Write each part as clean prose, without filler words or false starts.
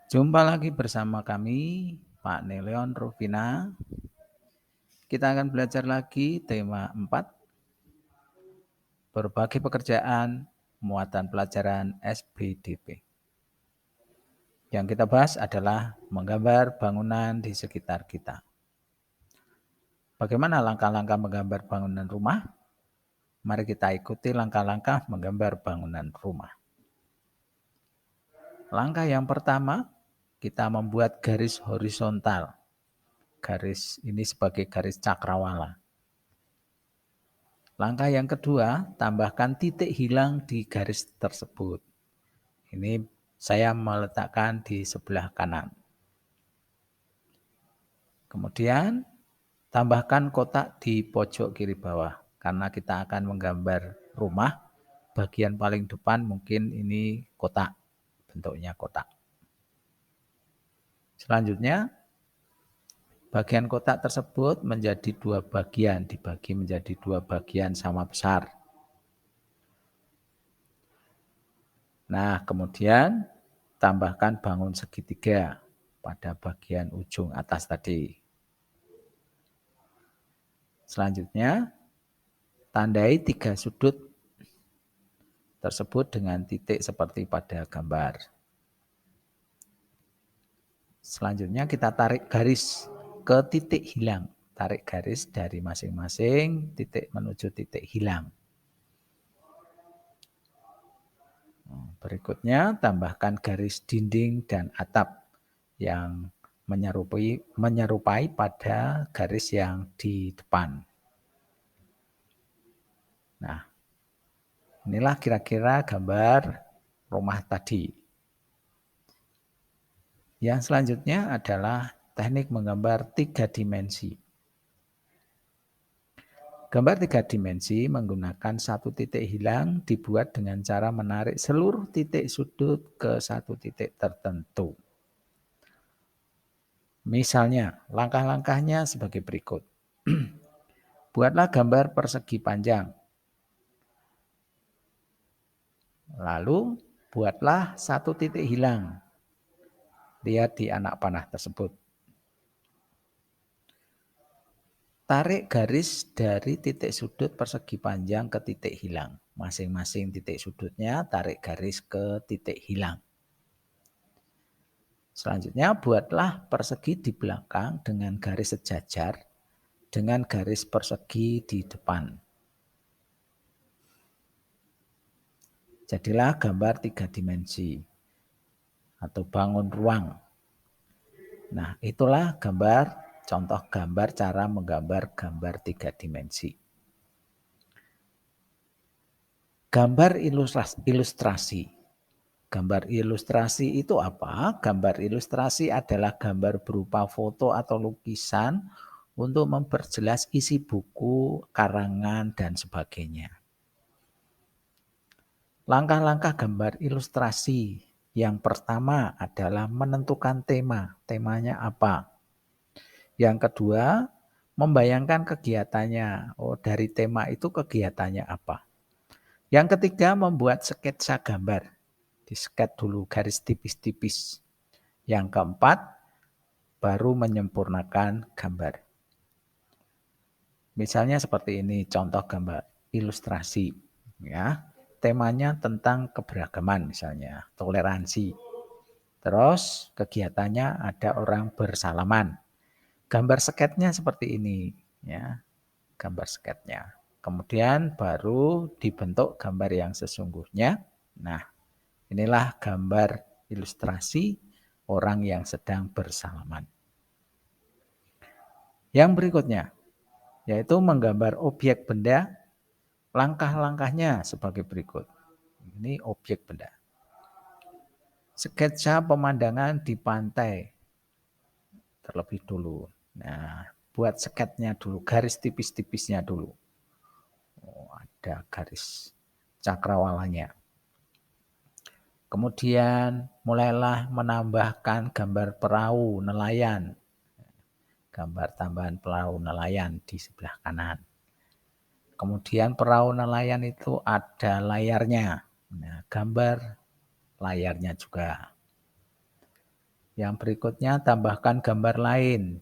Jumpa lagi bersama kami, Pak Neleon Rufina. Kita akan belajar lagi tema 4, berbagai pekerjaan muatan pelajaran SBDP. Yang kita bahas adalah menggambar bangunan di sekitar kita. Bagaimana langkah-langkah menggambar bangunan rumah? Mari kita ikuti langkah-langkah menggambar bangunan rumah. Langkah yang pertama, kita membuat garis horizontal. Garis ini sebagai garis cakrawala. Langkah yang kedua, tambahkan titik hilang di garis tersebut. Ini saya meletakkan di sebelah kanan. Kemudian, tambahkan kotak di pojok kiri bawah. Karena kita akan menggambar rumah, bagian paling depan mungkin ini kotak, bentuknya kotak. Selanjutnya, bagian kotak tersebut menjadi 2 bagian, dibagi menjadi 2 bagian sama besar. Nah, kemudian tambahkan bangun segitiga pada bagian ujung atas tadi. Selanjutnya, tandai 3 sudut tersebut dengan titik seperti pada gambar. Selanjutnya kita tarik garis ke titik hilang. Tarik garis dari masing-masing titik menuju titik hilang. Berikutnya, tambahkan garis dinding dan atap yang menyerupai pada garis yang di depan. Nah, inilah kira-kira gambar rumah tadi. Yang selanjutnya adalah teknik menggambar 3 dimensi. Gambar 3 dimensi menggunakan satu titik hilang dibuat dengan cara menarik seluruh titik sudut ke satu titik tertentu. Misalnya, langkah-langkahnya sebagai berikut. Buatlah gambar persegi panjang. Lalu, buatlah satu titik hilang. Lihat di anak panah tersebut. Tarik garis dari titik sudut persegi panjang ke titik hilang. Masing-masing titik sudutnya tarik garis ke titik hilang. Selanjutnya buatlah persegi di belakang dengan garis sejajar dengan garis persegi di depan. Jadilah gambar 3 dimensi atau bangun ruang. Nah, itulah contoh gambar cara menggambar gambar 3 dimensi. Gambar ilustrasi. Gambar ilustrasi itu apa? Gambar ilustrasi adalah gambar berupa foto atau lukisan untuk memperjelas isi buku, karangan, dan sebagainya. Langkah-langkah gambar ilustrasi. Yang pertama adalah menentukan tema. Temanya apa? Yang kedua, membayangkan kegiatannya. Oh, dari tema itu kegiatannya apa? Yang ketiga, membuat sketsa gambar. Di-sket dulu garis tipis-tipis. Yang keempat, baru menyempurnakan gambar. Misalnya seperti ini contoh gambar ilustrasi, ya. Temanya tentang keberagaman misalnya, toleransi. Terus kegiatannya ada orang bersalaman. Gambar sketnya seperti ini, ya. Gambar sketnya. Kemudian baru dibentuk gambar yang sesungguhnya. Nah, inilah gambar ilustrasi orang yang sedang bersalaman. Yang berikutnya, yaitu menggambar objek benda, langkah-langkahnya sebagai berikut. Ini objek benda. Sketsa pemandangan di pantai terlebih dulu. Nah, buat sketnya dulu, garis tipis-tipisnya dulu. Oh, ada garis cakrawalanya. Kemudian mulailah menambahkan gambar perahu nelayan. Gambar tambahan perahu nelayan di sebelah kanan. Kemudian perahu nelayan itu ada layarnya. Nah, gambar layarnya juga. Yang berikutnya tambahkan gambar lain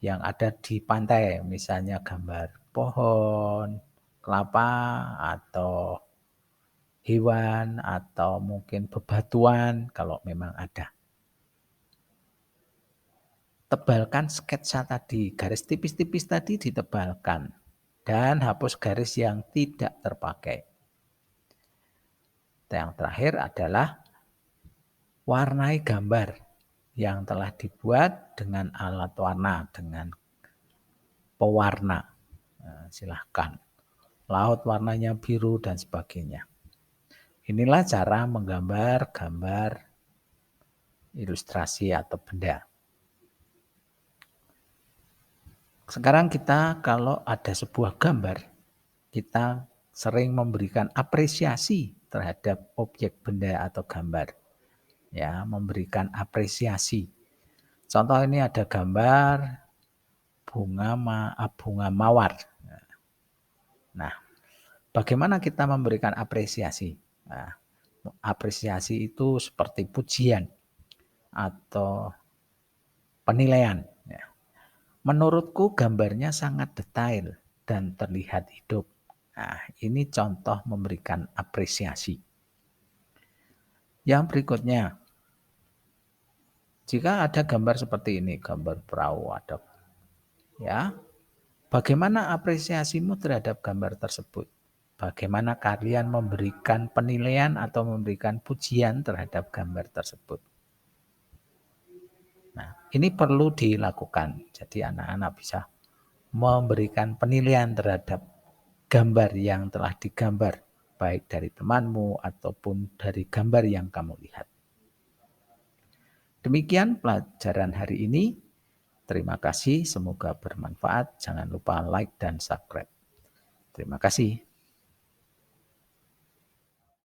yang ada di pantai, misalnya gambar pohon, kelapa, atau hewan, atau mungkin bebatuan kalau memang ada. Tebalkan sketsa tadi, garis tipis-tipis tadi ditebalkan, dan hapus garis yang tidak terpakai. Yang terakhir adalah warnai gambar yang telah dibuat dengan alat warna, dengan pewarna. Nah, silahkan. Laut warnanya biru dan sebagainya. Inilah cara menggambar gambar ilustrasi atau benda. Sekarang kita kalau ada sebuah gambar, kita sering memberikan apresiasi terhadap objek benda atau gambar. Ya, memberikan apresiasi. Contoh ini ada gambar bunga mawar. Nah, bagaimana kita memberikan apresiasi? Nah, apresiasi itu seperti pujian atau penilaian. Ya. Menurutku gambarnya sangat detail dan terlihat hidup. Nah, ini contoh memberikan apresiasi. Yang berikutnya, jika ada gambar seperti ini, gambar perahu ada, ya, bagaimana apresiasimu terhadap gambar tersebut? Bagaimana kalian memberikan penilaian atau memberikan pujian terhadap gambar tersebut? Nah, ini perlu dilakukan. Jadi anak-anak bisa memberikan penilaian terhadap gambar yang telah digambar, baik dari temanmu ataupun dari gambar yang kamu lihat. Demikian pelajaran hari ini. Terima kasih, semoga bermanfaat. Jangan lupa like dan subscribe. Terima kasih.